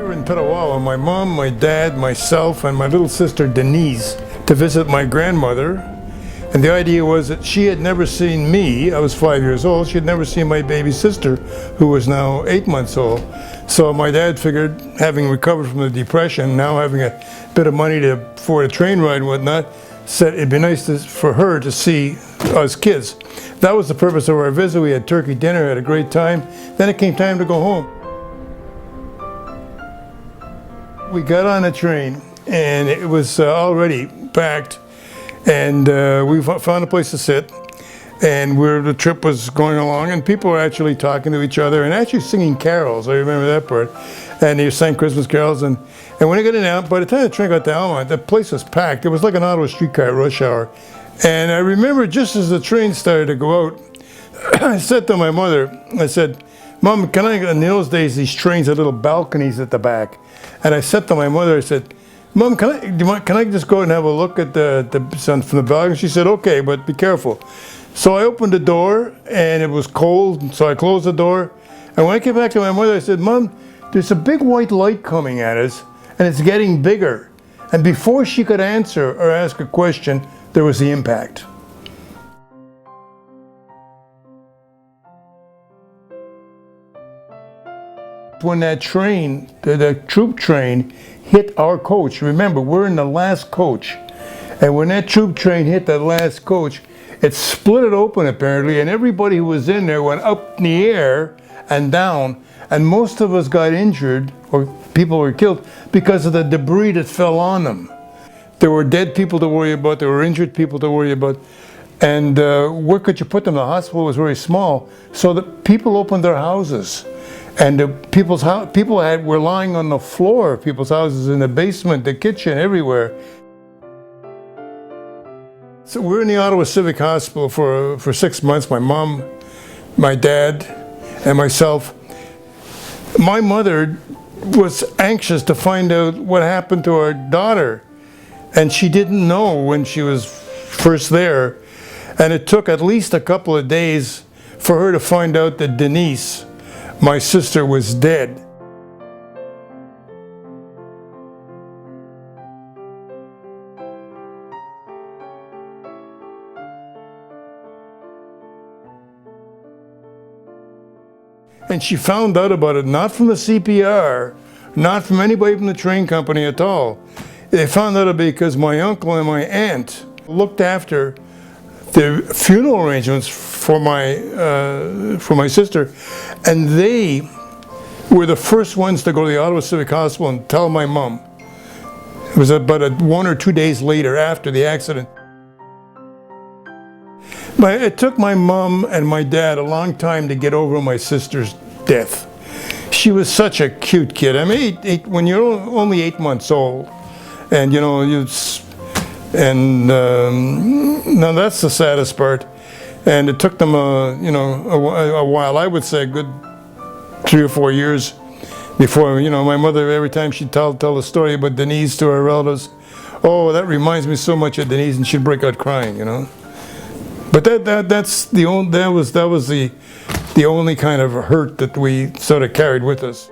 were in Ottawa, my mom, my dad, myself, and my little sister Denyse to visit my grandmother. And the idea was that she had never seen me. I was 5 years old. She had never seen my baby sister, who was now 8 months old. So my dad figured, having recovered from the depression, now having a bit of money to afford a train ride and whatnot, said it'd be nice for her to see us kids. That was the purpose of our visit. We had turkey dinner, had a great time. Then it came time to go home. We got on a train, and it was already packed, and we found a place to sit, and the trip was going along, and people were actually talking to each other and actually singing carols. I remember that part. And they sang Christmas carols, and when I got in, by the time the train got to Almonte, the place was packed. It was like an Ottawa streetcar rush hour. And I remember just as the train started to go out, I said to my mother, I said, "Mom, can I," in those days these trains had little balconies at the back. And I said to my mother, I said, "Mom, can I just go and have a look at the sun from the balcony?" She said, "Okay, but be careful." So I opened the door, and it was cold, so I closed the door. And when I came back to my mother, I said, "Mom, there's a big white light coming at us, and it's getting bigger." And before she could answer or ask a question, there was the impact. When that train, the troop train, hit our coach, remember, we're in the last coach, and when that troop train hit that last coach, it split it open apparently, and everybody who was in there went up in the air and down, and most of us got injured, or people were killed, because of the debris that fell on them. There were dead people to worry about, there were injured people to worry about, and where could you put them? The hospital was very small, so the people opened their houses. And people were lying on the floor of people's houses, in the basement, the kitchen, everywhere. So we're in the Ottawa Civic Hospital for 6 months, my mom, my dad, and myself. My mother was anxious to find out what happened to our daughter, and she didn't know when she was first there. And it took at least a couple of days for her to find out that Denyse, my sister, was dead. And she found out about it not from the CPR, not from anybody from the train company at all. They found out because my uncle and my aunt looked after the funeral arrangements for my sister, and they were the first ones to go to the Ottawa Civic Hospital and tell my mom. It was about 1 or 2 days later after the accident. It took my mom and my dad a long time to get over my sister's death. She was such a cute kid. I mean, when you're only 8 months old, and you know, now that's the saddest part. And it took them a while, I would say a good 3 or 4 years before, my mother, every time she'd tell the story about Denyse to her relatives, "Oh, that reminds me so much of Denyse," and she'd break out crying, But that was the only kind of hurt that we sort of carried with us.